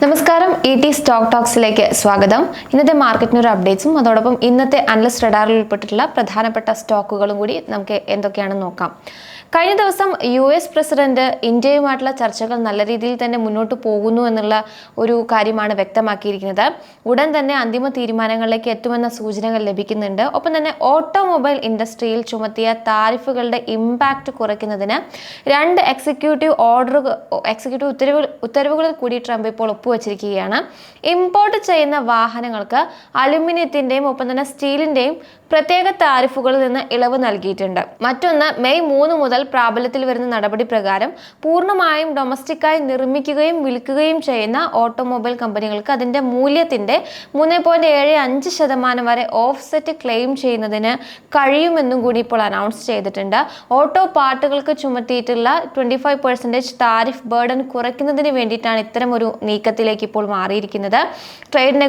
നമസ്കാരം ഇടി സ്റ്റോക്ക് ടോക്സിലേക്ക് സ്വാഗതം. ഇന്നത്തെ മാർക്കറ്റ് ന്യൂസ് അപ്ഡേറ്റ്സും അതോടൊപ്പം ഇന്നത്തെ അനലിസ്റ്റ് റഡാറിൽ ഉൾപ്പെട്ടിട്ടുള്ള പ്രധാനപ്പെട്ട സ്റ്റോക്കുകളും കൂടി നമുക്ക് എന്തൊക്കെയാണെന്ന് നോക്കാം. കഴിഞ്ഞ ദിവസം US പ്രസിഡന്റ് ഇന്ത്യയുമായിട്ടുള്ള ചർച്ചകൾ നല്ല രീതിയിൽ തന്നെ മുന്നോട്ട് പോകുന്നു എന്നുള്ള ഒരു കാര്യമാണ് വ്യക്തമാക്കിയിരിക്കുന്നത്. ഉടൻ തന്നെ അന്തിമ തീരുമാനങ്ങളിലേക്ക് എത്തുമെന്ന സൂചനകൾ ലഭിക്കുന്നുണ്ട്. ഒപ്പം തന്നെ ഓട്ടോമൊബൈൽ ഇൻഡസ്ട്രിയിൽ ചുമത്തിയ താരിഫുകളുടെ ഇമ്പാക്റ്റ് കുറയ്ക്കുന്നതിന് രണ്ട് എക്സിക്യൂട്ടീവ് ഉത്തരവുകളിൽ കൂടി ട്രംപ് ഇപ്പോൾ ഒപ്പുവച്ചിരിക്കുകയാണ്. ഇമ്പോർട്ട് ചെയ്യുന്ന വാഹനങ്ങൾക്ക് അലുമിനിയത്തിന്റെയും ഒപ്പം തന്നെ സ്റ്റീലിന്റെയും പ്രത്യേക താരിഫുകളിൽ നിന്ന് ഇളവ് നൽകിയിട്ടുണ്ട്. മറ്റൊന്ന്, മെയ് 3 മുതൽ പ്രാബല്യത്തിൽ വരുന്ന നടപടി പ്രകാരം പൂർണ്ണമായും ഡൊമസ്റ്റിക്കായി നിർമ്മിക്കുകയും വിൽക്കുകയും ചെയ്യുന്ന ഓട്ടോമൊബൈൽ കമ്പനികൾക്ക് അതിന്റെ മൂല്യത്തിന്റെ 3.75% വരെ ഓഫ്സെറ്റ് ക്ലെയിം ചെയ്യുന്നതിന് കഴിയുമെന്നും കൂടി ഇപ്പോൾ അനൗൺസ് ചെയ്തിട്ടുണ്ട്. ഓട്ടോ പാർട്ടുകൾക്ക് ചുമത്തിയിട്ടുള്ള 25% താരിഫ് ബർഡൻ കുറയ്ക്കുന്നതിന് വേണ്ടിയിട്ടാണ് ഇത്തരം ഒരു നീക്കത്തിലേക്ക് ഇപ്പോൾ മാറിയിരിക്കുന്നത്. ട്രേഡ്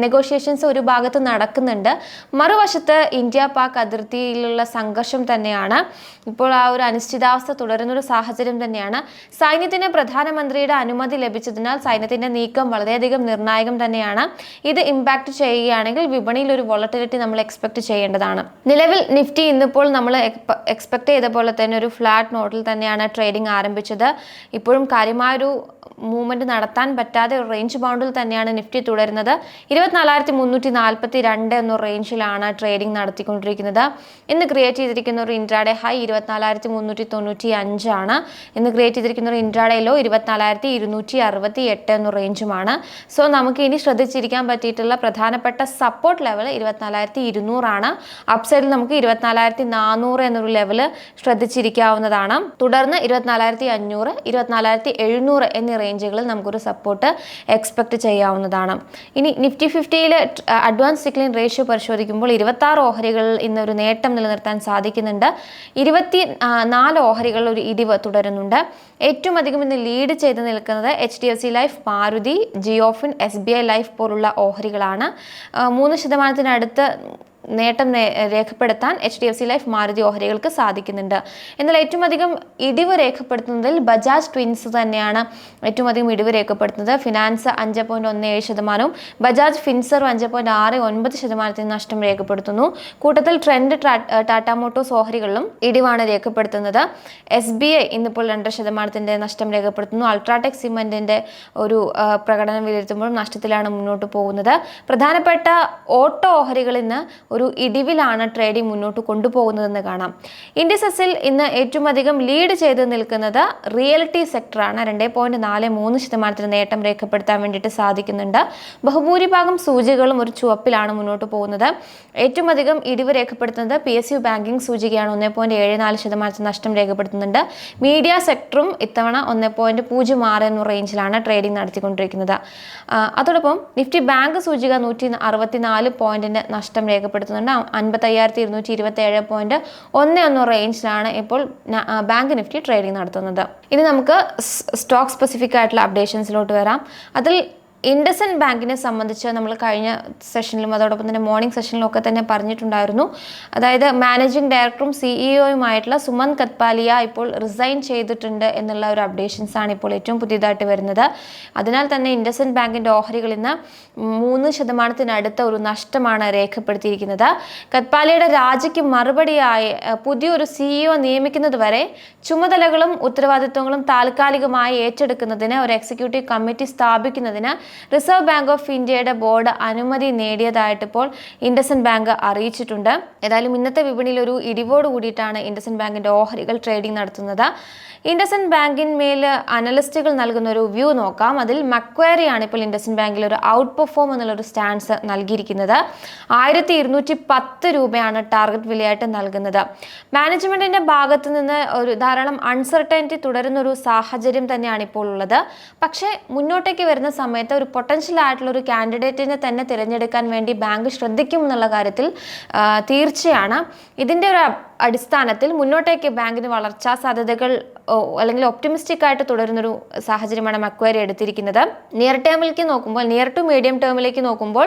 നെഗോഷിയേഷൻസ് ഒരു ഭാഗത്ത് നടക്കുന്നുണ്ട്. മറുവശത്ത് ഇന്ത്യ പാക് അതിർത്തിയിലുള്ള സംഘർഷം തന്നെയാണ്. ഇപ്പോൾ ആ ഒരു അനിശ്ചിതാവസ്ഥ തുടരുന്നൊരു സാഹചര്യം തന്നെയാണ്. സൈന്യത്തിന് പ്രധാനമന്ത്രിയുടെ അനുമതി ലഭിച്ചതിനാൽ സൈന്യത്തിന്റെ നീക്കം വളരെയധികം നിർണായകം തന്നെയാണ്. ഇത് ഇമ്പാക്ട് ചെയ്യുകയാണെങ്കിൽ വിപണിയിൽ ഒരു വോളറ്റിലിറ്റി നമ്മൾ എക്സ്പെക്ട് ചെയ്യേണ്ടതാണ്. നിലവിൽ നിഫ്റ്റി ഇന്നിപ്പോൾ നമ്മൾ എക്സ്പെക്ട് ചെയ്ത പോലെ തന്നെ ഒരു ഫ്ലാറ്റ് നോട്ടിൽ തന്നെയാണ് ട്രേഡിംഗ് ആരംഭിച്ചത്. ഇപ്പോഴും കാര്യമായൊരു മൂവ്മെന്റ് നടത്താൻ പറ്റാതെ ഒരു റേഞ്ച് ബൗണ്ടിൽ തന്നെയാണ് നിഫ്റ്റി തുടരുന്നത്. 24,342 എന്ന റേഞ്ചിലാണ് ട്രേഡിംഗ് നടത്തിക്കൊണ്ടിരിക്കുന്നത്. ഇന്ന് ക്രിയേറ്റ് ചെയ്തിരിക്കുന്ന ഒരു ഇൻട്രാഡേ ഹൈ 24,395 ആണ്. ഇന്ന് ക്രിയേറ്റ് ചെയ്തിരിക്കുന്ന ഒരു ഇൻട്രാഡേ ലോ 24,268 എന്ന റേഞ്ചുമാണ്. സോ നമുക്ക് ഇനി ശ്രദ്ധിച്ചിരിക്കാൻ പറ്റിയിട്ടുള്ള പ്രധാനപ്പെട്ട സപ്പോർട്ട് ലെവൽ 24,200 ആണ്. അപ്സൈഡിൽ നമുക്ക് 24,400 എന്നൊരു ലെവല് ശ്രദ്ധിച്ചിരിക്കാവുന്നതാണ്. തുടർന്ന് 24,500, 24,700 എന്നീ റേഞ്ചുകളിൽ നമുക്കൊരു സപ്പോർട്ട് എക്സ്പെക്ട് ചെയ്യാവുന്നതാണ്. ഇനി നിഫ്റ്റി 50യിലെ അഡ്വാൻസ് ഡിക്ലൈൻ റേഷ്യോ പരിശോധിക്കുമ്പോൾ 26 ഓഹരികളിൽ ഇന്നൊരു നേട്ടം നിലനിർത്താൻ സാധിക്കുന്നുണ്ട്. 24 ഓഹരികളിൽ ഒരു ഇടിവ് തുടരുന്നുണ്ട്. ഏറ്റവും അധികം ഇന്ന് ലീഡ് ചെയ്ത് നിൽക്കുന്നത് HDFC life, Maruti, JioFin, SBI life പോലുള്ള ഓഹരികളാണ്. 3% നേട്ടം രേഖപ്പെടുത്താൻ HDFC ലൈഫ്, മാരുതി ഓഹരികൾക്ക് സാധിക്കുന്നുണ്ട്. എന്നാൽ ഏറ്റവും അധികം ഇടിവ് രേഖപ്പെടുത്തുന്നതിൽ ബജാജ് ട്വിൻസ് തന്നെയാണ് ഏറ്റവും അധികം ഇടിവ് രേഖപ്പെടുത്തുന്നത്. ഫിനാൻസ് 5.17%, ബജാജ് ഫിൻസർ 5.69% നഷ്ടം രേഖപ്പെടുത്തുന്നു. കൂട്ടത്തിൽ ട്രെൻഡ്, ടാറ്റ മോട്ടോഴ്സ് ഓഹരികളിലും ഇടിവാണ് രേഖപ്പെടുത്തുന്നത്. SBI ഇന്നിപ്പോൾ 2% നഷ്ടം രേഖപ്പെടുത്തുന്നു. അൾട്രാടെക് സിമെന്റിന്റെ ഒരു പ്രകടനം വിലയിരുത്തുമ്പോഴും നഷ്ടത്തിലാണ് മുന്നോട്ട് പോകുന്നത്. പ്രധാനപ്പെട്ട ഓട്ടോ ഓഹരികൾ ഇന്ന് ഒരു ഇടിവിലാണ് ട്രേഡിംഗ് മുന്നോട്ട് കൊണ്ടുപോകുന്നതെന്ന് കാണാം. ഇൻഡിസസിൽ ഇന്ന് ഏറ്റവും അധികം ലീഡ് ചെയ്ത് നിൽക്കുന്നത് റിയൽറ്റി സെക്ടറാണ്. 2.43% നേട്ടം രേഖപ്പെടുത്താൻ വേണ്ടിയിട്ട് സാധിക്കുന്നുണ്ട്. ബഹുഭൂരിഭാഗം സൂചികകളും ഒരു ചുവപ്പിലാണ് മുന്നോട്ട് പോകുന്നത്. ഏറ്റവും അധികം ഇടിവ് രേഖപ്പെടുത്തുന്നത് PSU ബാങ്കിംഗ് സൂചികയാണ്. 1.74% നഷ്ടം രേഖപ്പെടുത്തുന്നുണ്ട്. മീഡിയ സെക്ടറും ഇത്തവണ 1.06 എന്ന റേഞ്ചിലാണ് ട്രേഡിംഗ് നടത്തിക്കൊണ്ടിരിക്കുന്നത്. അതോടൊപ്പം നിഫ്റ്റി ബാങ്ക് സൂചിക 164 പോയിന്റിന്റെ നഷ്ടം രേഖപ്പെടുത്തുന്നുണ്ട്. 55,227.11 റേഞ്ചിലാണ് ഇപ്പോൾ ബാങ്ക് നിഫ്റ്റി ട്രേഡിംഗ് നടത്തുന്നത്. ഇനി നമുക്ക് സ്റ്റോക്ക് സ്പെസിഫിക് ആയിട്ടുള്ള അപ്ഡേഷൻസിലോട്ട് വരാം. അതിൽ ഇൻഡസ്ഇൻഡ് ബാങ്കിനെ സംബന്ധിച്ച് നമ്മൾ കഴിഞ്ഞ സെഷനിലും അതോടൊപ്പം തന്നെ മോർണിംഗ് സെഷനിലും ഒക്കെ തന്നെ പറഞ്ഞിട്ടുണ്ടായിരുന്നു. അതായത് മാനേജിംഗ് ഡയറക്ടറും CEOയുമായിട്ടുള്ള സുമന്ത് കത്പാലിയ ഇപ്പോൾ റിസൈൻ ചെയ്തിട്ടുണ്ട് എന്നുള്ള ഒരു അപ്ഡേഷൻസ് ആണ് ഇപ്പോൾ ഏറ്റവും പുതിയതായിട്ട് വരുന്നത്. അതിനാൽ തന്നെ ഇൻഡസ്ഇൻഡ് ബാങ്കിന്റെ ഓഹരികൾ ഇന്ന് 3% ഒരു നഷ്ടമാണ് രേഖപ്പെടുത്തിയിരിക്കുന്നത്. കത്പാലിയുടെ രാജിക്ക് മറുപടിയായി പുതിയൊരു CEO നിയമിക്കുന്നത് വരെ ചുമതലകളും ഉത്തരവാദിത്വങ്ങളും താൽക്കാലികമായി ഏറ്റെടുക്കുന്നതിന് ഒരു എക്സിക്യൂട്ടീവ് കമ്മിറ്റി സ്ഥാപിക്കുന്നതിന് റിസർവ് ബാങ്ക് ഓഫ് ഇന്ത്യയുടെ ബോർഡ് അനുമതി നേടിയതായിട്ട് ഇപ്പോൾ ഇൻഡസ്ഇൻഡ് ബാങ്ക് അറിയിച്ചിട്ടുണ്ട്. ഏതായാലും ഇന്നത്തെ വിപണിയിൽ ഒരു ഇടിവോട് കൂടിയിട്ടാണ് ഇൻഡസ്ഇൻഡ് ബാങ്കിന്റെ ഓഹരികൾ ട്രേഡിംഗ് നടത്തുന്നത്. ഇൻഡസ്ഇൻഡ് ബാങ്കിന്മേൽ അനലിസ്റ്റുകൾ നൽകുന്ന ഒരു വ്യൂ നോക്കാം. അതിൽ മക്വാരി ആണ് ഇപ്പോൾ ഇൻഡസ്ഇൻഡ് ബാങ്കിൽ ഒരു ഔട്ട് പെർഫോം എന്നുള്ളൊരു സ്റ്റാൻസ് നൽകിയിരിക്കുന്നത്. 1,210 രൂപയാണ് ടാർഗറ്റ് വിലയായിട്ട് നൽകുന്നത്. മാനേജ്മെന്റിന്റെ ഭാഗത്ത് നിന്ന് ഒരു ധാരാളം അൺസർട്ടനിറ്റി തുടരുന്ന ഒരു സാഹചര്യം തന്നെയാണ് ഇപ്പോൾ ഉള്ളത്. പക്ഷേ മുന്നോട്ടേക്ക് വരുന്ന സമയത്ത് ഒരു പൊട്ടൻഷ്യൽ ആയിട്ടുള്ള ഒരു കാൻഡിഡേറ്റിനെ തന്നെ തിരഞ്ഞെടുക്കാൻ വേണ്ടി ബാങ്ക് ശ്രദ്ധിക്കും എന്നുള്ള കാര്യത്തിൽ തീർച്ചയാണ്. ഇതിൻ്റെ ഒരു അടിസ്ഥാനത്തിൽ മുന്നോട്ടേക്ക് ബാങ്കിന് വളർച്ചാ സാധ്യതകൾ അല്ലെങ്കിൽ ഒപ്റ്റിമിസ്റ്റിക് ആയിട്ട് തുടരുന്നൊരു സാഹചര്യമാണ് മക്വയറി എടുത്തിരിക്കുന്നത്. നിയർ ടു മീഡിയം ടേമിലേക്ക് നോക്കുമ്പോൾ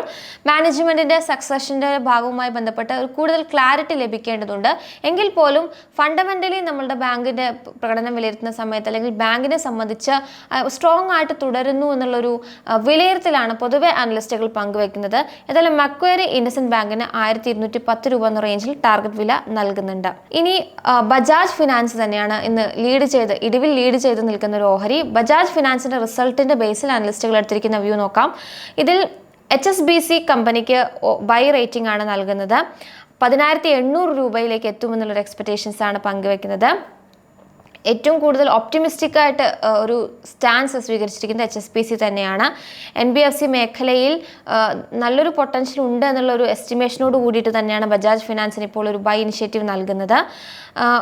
മാനേജ്മെന്റിന്റെ സക്സഷന്റെ ഭാഗവുമായി ബന്ധപ്പെട്ട് ഒരു കൂടുതൽ ക്ലാരിറ്റി ലഭിക്കേണ്ടതുണ്ട്. എങ്കിൽ പോലും ഫണ്ടമെന്റലി നമ്മളുടെ ബാങ്കിന്റെ പ്രകടനം വിലയിരുത്തുന്ന സമയത്ത് അല്ലെങ്കിൽ ബാങ്കിനെ സംബന്ധിച്ച് സ്ട്രോങ് ആയിട്ട് തുടരുന്നു എന്നുള്ളൊരു വിലയിരുത്തലാണ് പൊതുവെ അനലിസ്റ്റുകൾ പങ്കുവെക്കുന്നത്. ഏതായാലും മക്വയറി ഇൻഡസ്ഇൻഡ് ബാങ്കിന് 1210 രൂപ എന്ന റേഞ്ചിൽ ടാർഗറ്റ് വില നൽകുന്നുണ്ട്. ഇനി ബജാജ് ഫിനാൻസ് തന്നെയാണ് ഇന്ന് ഇടിവിൽ ലീഡ് ചെയ്ത് നിൽക്കുന്ന ഒരു ഓഹരി. ബജാജ് ഫിനാൻസിന്റെ റിസൾട്ടിന്റെ ബേസിൽ അനലിസ്റ്റുകൾ എടുത്തിരിക്കുന്ന വ്യൂ നോക്കാം. ഇതിൽ HSBC കമ്പനിക്ക് ബൈ റേറ്റിംഗ് ആണ് നൽകുന്നത്. 10,800 രൂപയിലേക്ക് എത്തുമെന്നുള്ളൊരു എക്സ്പെക്ടേഷൻസ് ആണ് പങ്കുവെക്കുന്നത്. ഏറ്റവും കൂടുതൽ ഒപ്റ്റിമിസ്റ്റിക് ആയിട്ട് ഒരു സ്റ്റാൻസ് സ്വീകരിച്ചിരിക്കുന്നത് HSBC തന്നെയാണ്. NBFC മേഖലയിൽ നല്ലൊരു പൊട്ടൻഷ്യൽ ഉണ്ട് എന്നുള്ളൊരു എസ്റ്റിമേഷനോട് കൂടിയിട്ട് തന്നെയാണ് ബജാജ് ഫിനാൻസിന് ഇപ്പോൾ ഒരു ബൈ ഇനിഷ്യേറ്റീവ് നൽകുന്നത്.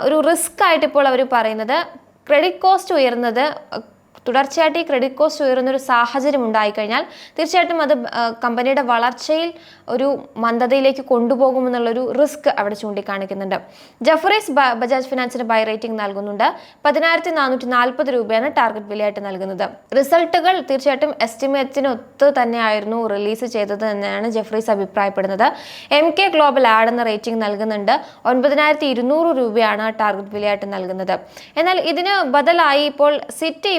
ഒരു റിസ്ക് ആയിട്ട് ഇപ്പോൾ അവർ പറയുന്നത് ക്രെഡിറ്റ് കോസ്റ്റ് ഉയർന്നത് തുടർച്ചയായിട്ട് ഈ ക്രെഡിറ്റ് കോസ്റ്റ് ഉയരുന്നൊരു സാഹചര്യം ഉണ്ടായിക്കഴിഞ്ഞാൽ തീർച്ചയായിട്ടും അത് കമ്പനിയുടെ വളർച്ചയിൽ ഒരു മന്ദതയിലേക്ക് കൊണ്ടുപോകുമെന്നുള്ളൊരു റിസ്ക് അവിടെ ചൂണ്ടിക്കാണിക്കുന്നുണ്ട്. ജഫറീസ് ബജാജ് ഫിനാൻസിന് ബൈ റേറ്റിംഗ് നൽകുന്നുണ്ട്. 10,440 രൂപയാണ് ടാർഗറ്റ് വിലയായിട്ട് നൽകുന്നത്. റിസൾട്ടുകൾ തീർച്ചയായിട്ടും എസ്റ്റിമേറ്റിനൊത്ത് തന്നെയായിരുന്നു റിലീസ് ചെയ്തത് എന്നാണ് ജഫറീസ് അഭിപ്രായപ്പെടുന്നത്. MK ഗ്ലോബൽ ആഡ് എന്ന റേറ്റിംഗ് നൽകുന്നുണ്ട്. 9,200 രൂപയാണ് ടാർഗറ്റ് വിലയായിട്ട് നൽകുന്നത്. എന്നാൽ ഇതിന് ബദലായി ഇപ്പോൾ സിറ്റി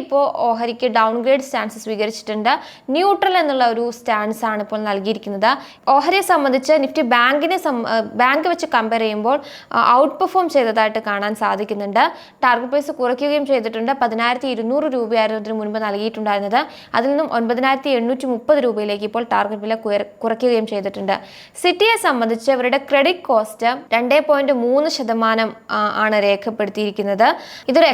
ഓഹരിക്ക് ഡൗൺഗ്രേഡ് സ്റ്റാൻസ് സ്വീകരിച്ചിട്ടുണ്ട്. ന്യൂട്രൽ എന്നുള്ള ഒരു സ്റ്റാൻസ് ആണ് ഇപ്പോൾ നൽകിയിരിക്കുന്നത്. ഓഹരിയെ സംബന്ധിച്ച് നിഫ്റ്റി ബാങ്ക് വെച്ച് കമ്പയർ ചെയ്യുമ്പോൾ ഔട്ട് പെർഫോം ചെയ്തതായിട്ട് കാണാൻ സാധിക്കുന്നുണ്ട്. ടാർഗറ്റ് പ്രൈസ് കുറയ്ക്കുകയും ചെയ്തിട്ടുണ്ട്. 10,200 രൂപയായിരുന്നു ഇതിന് മുൻപ് നൽകിയിട്ടുണ്ടായിരുന്നത്. അതിൽ നിന്നും 9,830 രൂപയിലേക്ക് ഇപ്പോൾ ടാർഗറ്റ് വില കുറയ്ക്കുകയും ചെയ്തിട്ടുണ്ട്. സിറ്റിയെ സംബന്ധിച്ച് അവരുടെ ക്രെഡിറ്റ് കോസ്റ്റ് 2.3% ആണ് രേഖപ്പെടുത്തിയിരിക്കുന്നത്. ഇതൊരു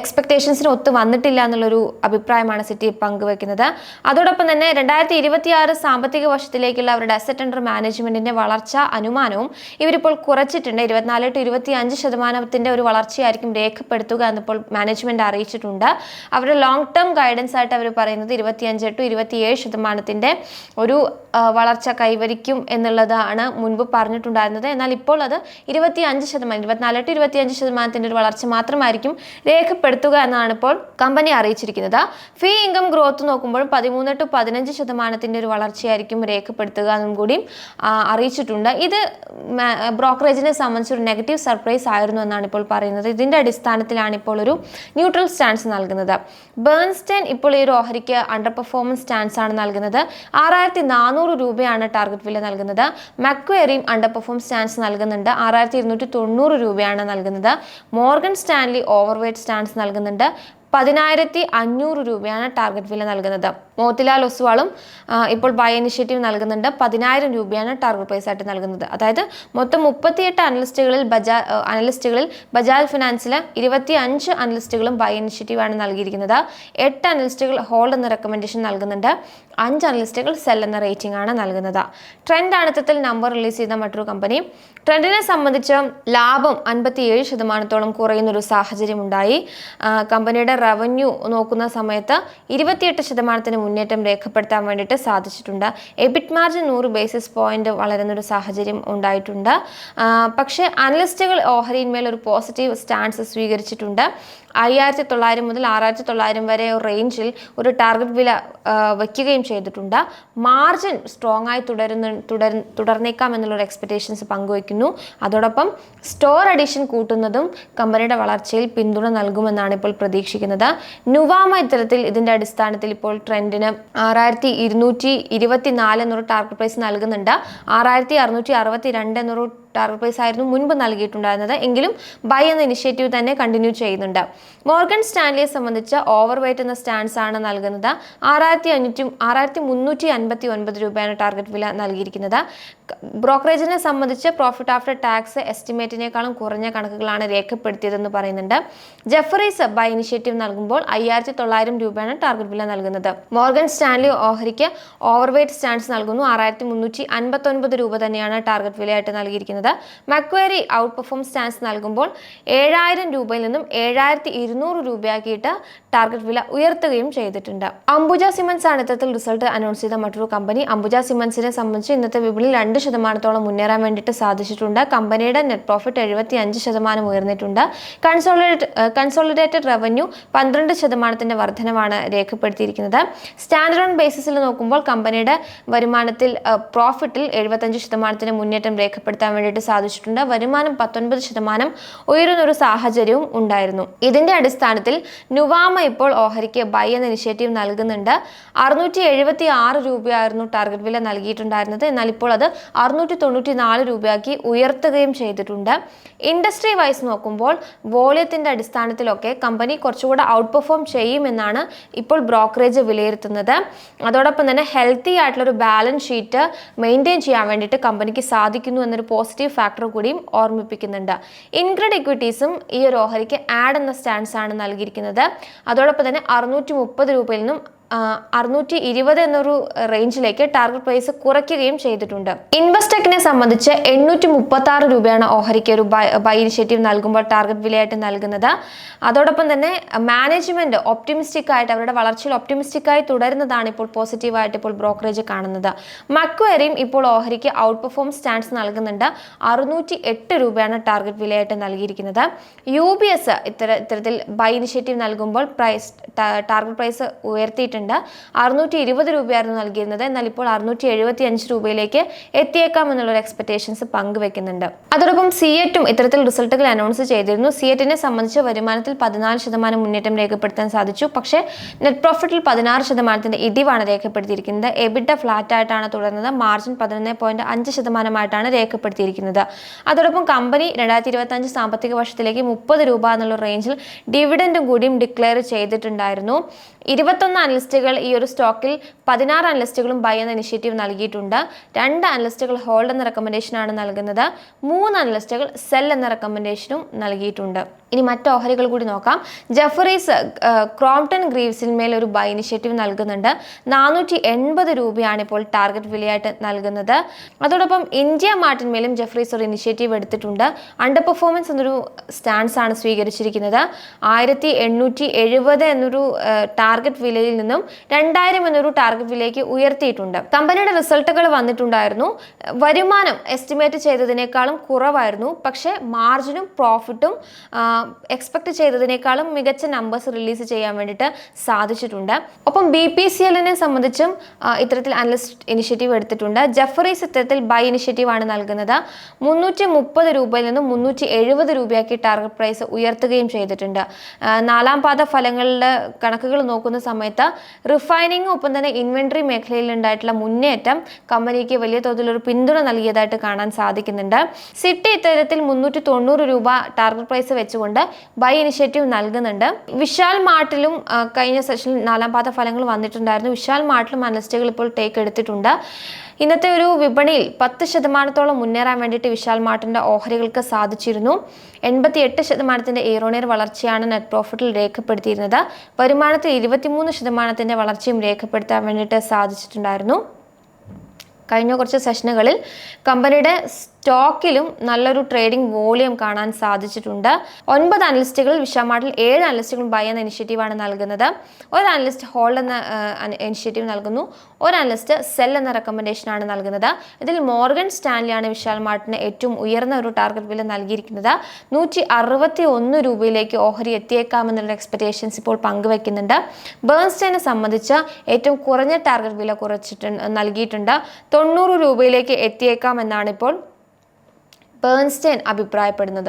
എക്സ്പെക്ടേഷൻസിന് ഒത്ത് വന്നിട്ടില്ല എന്നുള്ളൊരു അഭിപ്രായമാണ് സിറ്റി പങ്കുവെക്കുന്നത്. അതോടൊപ്പം തന്നെ 2026 സാമ്പത്തിക വർഷത്തിലേക്കുള്ള അവരുടെ അസറ്റ് അണ്ടർ മാനേജ്മെന്റിന്റെ വളർച്ച അനുമാനവും ഇവരിപ്പോൾ കുറച്ചിട്ടുണ്ട്. 24 to 25% ഒരു വളർച്ചയായിരിക്കും രേഖപ്പെടുത്തുക എന്നിപ്പോൾ മാനേജ്മെന്റ് അറിയിച്ചിട്ടുണ്ട്. അവരുടെ ലോങ് ടേം ഗൈഡൻസ് ആയിട്ട് അവർ പറയുന്നത് 25 to 27% ഒരു വളർച്ച കൈവരിക്കും എന്നുള്ളതാണ് മുൻപ് പറഞ്ഞിട്ടുണ്ടായിരുന്നത്. എന്നാൽ ഇപ്പോൾ അത് 24 to 25% ഒരു വളർച്ച മാത്രമായിരിക്കും രേഖപ്പെടുത്തുക എന്നാണ് ഇപ്പോൾ കമ്പനി അറിയിച്ചിരിക്കുന്നത്. ഫീ ഇൻകം ഗ്രോത്ത് നോക്കുമ്പോൾ 13 to 15% ഒരു വളർച്ചയായിരിക്കും രേഖപ്പെടുത്തുക എന്നും കൂടി അറിയിച്ചിട്ടുണ്ട്. ഇത് ബ്രോക്കറേജിനെ സംബന്ധിച്ച് ഒരു നെഗറ്റീവ് സർപ്രൈസ് ആയിരുന്നു എന്നാണ് ഇപ്പോൾ പറയുന്നത്. ഇതിന്റെ അടിസ്ഥാനത്തിലാണ് ഇപ്പോൾ ഒരു ന്യൂട്രൽ സ്റ്റാൻസ് നൽകുന്നത്. ബേൺസ്റ്റൈൻ ഇപ്പോൾ ഈ ഒരു ഓഹരിക്ക് അണ്ടർ പെർഫോമൻസ് സ്റ്റാൻസ് ആണ് നൽകുന്നത്. 6,400 രൂപയാണ് ടാർഗറ്റ് വില നൽകുന്നത്. മക്വയറിയും അണ്ടർ പെർഫോം സ്റ്റാൻസ് നൽകുന്നുണ്ട്. 6,290 രൂപയാണ് നൽകുന്നത്. മോർഗൻ സ്റ്റാൻലി ഓവർവെയ്റ്റ് സ്റ്റാൻസ് നൽകുന്നുണ്ട്. 10,500 രൂപയാണ് ടാർഗറ്റ് വില നൽകുന്നത്. മോത്തിലാൽ ഒസ്വാളും ഇപ്പോൾ ബൈ ഇനിഷ്യേറ്റീവ് നൽകുന്നുണ്ട്. 10,000 രൂപയാണ് ടാർഗറ്റ് പ്രൈസ് ആയിട്ട് നൽകുന്നത്. അതായത് മൊത്തം 38 അനലിസ്റ്റുകളിൽ ബജാജ് ഫിനാൻസിലെ 25 അനലിസ്റ്റുകളും ബൈ ഇനിഷ്യേറ്റീവ് ആണ് നൽകിയിരിക്കുന്നത്. 8 അനലിസ്റ്റുകൾ ഹോൾഡ് എന്ന റെക്കമെൻഡേഷൻ നൽകുന്നുണ്ട്. 5 അനലിസ്റ്റുകൾ സെൽ എന്ന റേറ്റിംഗ് ആണ് നൽകുന്നത്. ട്രെൻഡ് ആണ് ഇത്തരത്തിൽ നമ്പർ റിലീസ് ചെയ്ത മറ്റൊരു കമ്പനി. ട്രെൻഡിനെ സംബന്ധിച്ച് ലാഭം 57% കുറയുന്നൊരു സാഹചര്യം ഉണ്ടായി. കമ്പനിയുടെ റവന്യൂ നോക്കുന്ന സമയത്ത് 28% മുന്നേറ്റം രേഖപ്പെടുത്താൻ വേണ്ടിയിട്ട് സാധിച്ചിട്ടുണ്ട്. എബിറ്റ് മാർജിൻ 100 ബേസിസ് പോയിന്റ് വളരുന്നൊരു സാഹചര്യം ഉണ്ടായിട്ടുണ്ട്. പക്ഷേ അനലിസ്റ്റുകൾ ഓഹരിയിന്മേൽ ഒരു പോസിറ്റീവ് സ്റ്റാൻസ് സ്വീകരിച്ചിട്ടുണ്ട്. 5,900 മുതൽ 6,900 വരെ റേഞ്ചിൽ ഒരു ടാർഗറ്റ് വില വയ്ക്കുകയും ചെയ്തിട്ടുണ്ട്. മാർജിൻ സ്ട്രോങ് ആയി തുടർന്നേക്കാം എന്നുള്ളൊരു എക്സ്പെക്ടേഷൻസ് പങ്കുവയ്ക്കുന്നു. അതോടൊപ്പം സ്റ്റോർ അഡീഷൻ കൂട്ടുന്നതും കമ്പനിയുടെ വളർച്ചയിൽ പിന്തുണ നൽകുമെന്നാണ് ഇപ്പോൾ പ്രതീക്ഷിക്കുന്നത്. നുവാമ ഇത്തരത്തിൽ ഇതിന്റെ അടിസ്ഥാനത്തിൽ ഇപ്പോൾ ട്രെൻഡിന് 6,224 എന്നൊരു ടാർഗറ്റ് പ്രൈസ് നൽകുന്നുണ്ട്. 6,662 എന്നൊരു ടാർഗറ്റ് പ്രൈസ് ആയിരുന്നു മുൻപ് നൽകിയിട്ടുണ്ടായിരുന്നത്. എങ്കിലും ബൈ എന്ന ഇനിഷ്യേറ്റീവ് തന്നെ കണ്ടിന്യൂ ചെയ്യുന്നുണ്ട്. മോർഗൻ സ്റ്റാൻലിയെ സംബന്ധിച്ച് ഓവർവെയ്റ്റ് എന്ന സ്റ്റാൻസ് ആണ് നൽകുന്നത്. 6,359 രൂപയാണ് ടാർഗറ്റ് വില നൽകിയിരിക്കുന്നത്. ബ്രോക്കറേജിനെ സംബന്ധിച്ച് പ്രോഫിറ്റ് ആഫ്റ്റർ ടാക്സ് എസ്റ്റിമേറ്റിനേക്കാളും കുറഞ്ഞ കണക്കുകളാണ് രേഖപ്പെടുത്തിയതെന്ന് പറയുന്നുണ്ട്. ജഫറീസ് ബൈ ഇനിഷ്യേറ്റീവ് നൽകുമ്പോൾ 5,900 രൂപയാണ് ടാർഗറ്റ് വില നൽകുന്നത്. മോർഗൻ സ്റ്റാൻലി ഓഹരിക്ക് ഓവർവെയ്റ്റ് സ്റ്റാൻസ് നൽകുന്നു. 6,359 രൂപ തന്നെയാണ് ടാർഗറ്റ് വിലയായിട്ട് നൽകിയിരിക്കുന്നത്. നൽകിയിരിക്കുന്നത്. മക്വേറി ഔട്ട് പെർഫോം സ്റ്റാൻസ് നൽകുമ്പോൾ 7,000 രൂപയിൽ നിന്നും 7,200 രൂപയാക്കിയിട്ട് ടാർഗറ്റ് വില ഉയർത്തുകയും ചെയ്തിട്ടുണ്ട്. അംബുജ സിമന്റ്സ് ആണ് ഇത്തരത്തിൽ റിസൾട്ട് അനൗൺസ് ചെയ്ത മറ്റൊരു കമ്പനി. അംബുജ സിമന്റ്സിനെ സംബന്ധിച്ച് ഇന്നത്തെ വിപണിയിൽ 2% മുന്നേറാൻ വേണ്ടിയിട്ട് സാധിച്ചിട്ടുണ്ട്. കമ്പനിയുടെ നെറ്റ് പ്രോഫിറ്റ് 75% ഉയർന്നിട്ടുണ്ട്. കൺസോളിഡേറ്റഡ് റവന്യൂ 12% വർധനവാണ് രേഖപ്പെടുത്തിയിരിക്കുന്നത്. സ്റ്റാൻഡേർഡ് ഓൺ ബേസിസിൽ നോക്കുമ്പോൾ കമ്പനിയുടെ വരുമാനത്തിൽ പ്രോഫിറ്റിൽ 75% മുന്നേറ്റം രേഖപ്പെടുത്താൻ വേണ്ടിയിട്ട് സാധിച്ചിട്ടുണ്ട്. വരുമാനം 19% ഉയരുന്ന ഒരു സാഹചര്യവും ഉണ്ടായിരുന്നു. ഇതിന്റെ അടിസ്ഥാനത്തിൽ നുവാമ ഇപ്പോൾ ഓഹരിക്ക് ബൈ എന്ന ഇനിഷ്യേറ്റീവ് നൽകുന്നുണ്ട്. 676 രൂപയായിരുന്നു ടാർഗറ്റ് വില നൽകിയിട്ടുണ്ടായിരുന്നത്. എന്നാൽ ഇപ്പോൾ അത് 694 രൂപയാക്കി ഉയർത്തുകയും ചെയ്തിട്ടുണ്ട്. ഇൻഡസ്ട്രി വൈസ് നോക്കുമ്പോൾ വോളിയത്തിന്റെ അടിസ്ഥാനത്തിലൊക്കെ കമ്പനി കുറച്ചുകൂടെ ഔട്ട് പെർഫോം ചെയ്യുമെന്നാണ് ഇപ്പോൾ ബ്രോക്കറേജ് വിലയിരുത്തുന്നത്. അതോടൊപ്പം തന്നെ ഹെൽത്തി ആയിട്ടുള്ള ഒരു ബാലൻസ് ഷീറ്റ് മെയിൻറ്റെയിൻ ചെയ്യാൻ വേണ്ടിയിട്ട് കമ്പനിക്ക് സാധിക്കുന്നു എന്നൊരു പോസിറ്റീവ് ഫാക്ടർ കൂടിയും ഓർമ്മിപ്പിക്കുന്നുണ്ട്. ഇൻഗ്രിഡ് ഇക്വിറ്റീസും ഈ ഒരു ഓഹരിക്ക് ആഡ് എന്ന സ്റ്റാൻസ് ആണ് നൽകിയിരിക്കുന്നത്. അതോടൊപ്പം തന്നെ 630 രൂപയിൽ നിന്നും 620 എന്നൊരു റേഞ്ചിലേക്ക് ടാർഗറ്റ് പ്രൈസ് കുറയ്ക്കുകയും ചെയ്തിട്ടുണ്ട്. ഇൻവെസ്റ്റെക്കിനെ സംബന്ധിച്ച് 836 രൂപയാണ് ഓഹരിക്ക് ഒരു ബൈ ഇനിഷ്യേറ്റീവ് നൽകുമ്പോൾ ടാർഗറ്റ് വിലയായിട്ട് നൽകുന്നത്. അതോടൊപ്പം തന്നെ മാനേജ്മെന്റ് ഒപ്റ്റിമിസ്റ്റിക് ആയിട്ട് അവരുടെ വളർച്ചയിൽ ഒപ്റ്റിമിസ്റ്റിക് ആയി തുടരുന്നതാണ് ഇപ്പോൾ പോസിറ്റീവായിട്ട് ഇപ്പോൾ ബ്രോക്കറേജ് കാണുന്നത്. മക്വേറിയും ഇപ്പോൾ ഓഹരിക്ക് ഔട്ട് പെർഫോം സ്റ്റാൻസ് നൽകുന്നുണ്ട്. 608 രൂപയാണ് ടാർഗറ്റ് വിലയായിട്ട് നൽകിയിരിക്കുന്നത്. UBS ഇത്തരത്തിൽ ബൈ ഇനിഷ്യേറ്റീവ് നൽകുമ്പോൾ ടാർഗറ്റ് പ്രൈസ് ഉയർത്തിയിട്ടുണ്ട്. 620 രൂപയായിരുന്നു നൽകിയിരുന്നത്. എന്നാൽ ഇപ്പോൾ 675 രൂപയിലേക്ക് എത്തിയേക്കാം എന്നുള്ളൊരു എക്സ്പെക്ടേഷൻസ് പങ്കുവെക്കുന്നുണ്ട്. അതോടൊപ്പം സിയറ്റും ഇത്തരത്തിൽ റിസൾട്ടുകൾ അനൗൺസ് ചെയ്തിരുന്നു. സിയറ്റിനെ സംബന്ധിച്ച് വരുമാനത്തിൽ 14% മുന്നേറ്റം രേഖപ്പെടുത്താൻ സാധിച്ചു. പക്ഷേ നെറ്റ് പ്രോഫിറ്റിൽ 16% ഇടിവാണ് രേഖപ്പെടുത്തിയിരിക്കുന്നത്. എബിറ്റ ഫ്ലാറ്റ് ആയിട്ടാണ് തുടർന്നത്. മാർജിൻ 11.5% രേഖപ്പെടുത്തിയിരിക്കുന്നത്. അതോടൊപ്പം കമ്പനി 2025 സാമ്പത്തിക വർഷത്തിലേക്ക് 30 രൂപ എന്നുള്ള റേഞ്ചിൽ ഡിവിഡൻഡും കൂടിയും ഡിക്ലെയർ ചെയ്തിട്ടുണ്ടായിരുന്നു. 21 അനലിസ്റ്റുകൾ ഈ ഒരു സ്റ്റോക്കിൽ 16 അനലിസ്റ്റുകളും ബൈ എന്ന ഇനിഷ്യേറ്റീവ് നൽകിയിട്ടുണ്ട്. 2 അനലിസ്റ്റുകൾ ഹോൾഡ് എന്ന റെക്കമെൻഡേഷനാണ് നൽകുന്നത്. 3 അനലിസ്റ്റുകൾ സെൽ എന്ന റെക്കമെൻഡേഷനും നൽകിയിട്ടുണ്ട്. ഇനി മറ്റ് ഓഹരികൾ കൂടി നോക്കാം. ജെഫറീസ് ക്രോംപ്ടൺ ഗ്രീവ്സിന്മേൽ ഒരു ബൈ ഇനിഷ്യേറ്റീവ് നൽകുന്നുണ്ട്. 480 രൂപയാണ് ഇപ്പോൾ ടാർഗറ്റ് വിലയായിട്ട് നൽകുന്നത്. അതോടൊപ്പം ഇന്ത്യ മാർട്ടിന്മേലും ജെഫറീസ് ഒരു ഇനിഷ്യേറ്റീവ് എടുത്തിട്ടുണ്ട്. അണ്ടർ പെർഫോമൻസ് എന്നൊരു സ്റ്റാൻസ് ആണ് സ്വീകരിച്ചിരിക്കുന്നത്. 1870 എന്നൊരു ടാർഗറ്റ് വിലയിൽ നിന്നും 2000 എന്നൊരു ടാർഗറ്റ് വിലയ്ക്ക് ഉയർത്തിയിട്ടുണ്ട്. കമ്പനിയുടെ റിസൾട്ടുകൾ വന്നിട്ടുണ്ടായിരുന്നു. വരുമാനം എസ്റ്റിമേറ്റ് ചെയ്തതിനേക്കാളും കുറവായിരുന്നു. പക്ഷേ മാർജിനും പ്രോഫിറ്റും എക്സ്പെക്ട് ചെയ്തതിനേക്കാളും മികച്ച നമ്പേഴ്സ് റിലീസ് ചെയ്യാൻ വേണ്ടിയിട്ട് സാധിച്ചിട്ടുണ്ട്. ഒപ്പം BPCLനെ സംബന്ധിച്ചും ഇത്തരത്തിൽ അനലിസ്റ്റ് ഇനിഷ്യേറ്റീവ് എടുത്തിട്ടുണ്ട്. ജെഫറീസ് ഇത്തരത്തിൽ ബൈ ഇനിഷ്യേറ്റീവ് ആണ് നൽകുന്നത്. 330 രൂപയിൽ നിന്നും 370 രൂപയാക്കി ടാർഗറ്റ് പ്രൈസ് ഉയർത്തുകയും ചെയ്തിട്ടുണ്ട്. 4ാം പാദ ഫലങ്ങളുടെ കണക്കുകൾ നോക്കുന്ന സമയത്ത് റിഫൈനിങ്ങും ഒപ്പം തന്നെ ഇൻവെന്ററി മേഖലയിൽ ഉണ്ടായിട്ടുള്ള മുന്നേറ്റം കമ്പനിക്ക് വലിയ തോതിലൊരു പിന്തുണ നൽകിയതായിട്ട് കാണാൻ സാധിക്കുന്നുണ്ട്. സിറ്റി ഇത്തരത്തിൽ 390 രൂപ ടാർഗറ്റ് പ്രൈസ് വെച്ചുകൊണ്ട് ബൈ ഇനിഷ്യേറ്റീവ് നൽകുന്നുണ്ട്. വിശാൽ മാർട്ടിലും കഴിഞ്ഞ സെഷനിൽ 4ാം പാദ ഫലങ്ങൾ വന്നിട്ടുണ്ടായിരുന്നു. വിശാൽ മാർട്ടിലും അനലിസ്റ്റുകൾ ഇപ്പോൾ ടേക്ക് എടുത്തിട്ടുണ്ട്. ഇന്നത്തെ ഒരു വിപണിയിൽ 10% മുന്നേറാൻ വേണ്ടിയിട്ട് വിശാൽ മാർട്ടിന്റെ ഓഹരികൾക്ക് സാധിച്ചിരുന്നു. 88% ഇയർ-ഓൺ-ഇയർ വളർച്ചയാണ് നെറ്റ് പ്രോഫിറ്റിൽ രേഖപ്പെടുത്തിയിരുന്നത്. വരുമാനത്തിൽ 23% വളർച്ചയും രേഖപ്പെടുത്താൻ വേണ്ടിയിട്ട് സാധിച്ചിട്ടുണ്ടായിരുന്നു. കഴിഞ്ഞ കുറച്ച് സെഷനുകളിൽ കമ്പനിയുടെ സ്റ്റോക്കിലും നല്ലൊരു ട്രേഡിംഗ് വോളിയം കാണാൻ സാധിച്ചിട്ടുണ്ട്. 9 അനലിസ്റ്റുകൾ വിശാൽ മാർട്ടിൽ 7 അനലിസ്റ്റുകളും ബൈ എന്ന ഇനിഷ്യേറ്റീവാണ് നൽകുന്നത്. ഒരു അനലിസ്റ്റ് ഹോൾഡ് എന്ന ഇനിഷ്യേറ്റീവ് നൽകുന്നു. ഒരു അനലിസ്റ്റ് സെൽ എന്ന റെക്കമെൻഡേഷനാണ് നൽകുന്നത്. ഇതിൽ മോർഗൻ സ്റ്റാൻലിയാണ് വിശാൽ മാർട്ടിന് ഏറ്റവും ഉയർന്ന ഒരു ടാർഗറ്റ് വില നൽകിയിരിക്കുന്നത്. 161 രൂപയിലേക്ക് ഓഹരി എത്തിയേക്കാമെന്നുള്ള എക്സ്പെക്ടേഷൻസ് ഇപ്പോൾ പങ്കുവെക്കുന്നുണ്ട്. ബേൺസ്റ്റൈനെ സംബന്ധിച്ച് ഏറ്റവും കുറഞ്ഞ ടാർഗറ്റ് വില നൽകിയിട്ടുണ്ട്. 90 രൂപയിലേക്ക് എത്തിയേക്കാമെന്നാണ് ഇപ്പോൾ ബേൺസ്റ്റൈൻ അഭിപ്രായപ്പെടുന്നത്.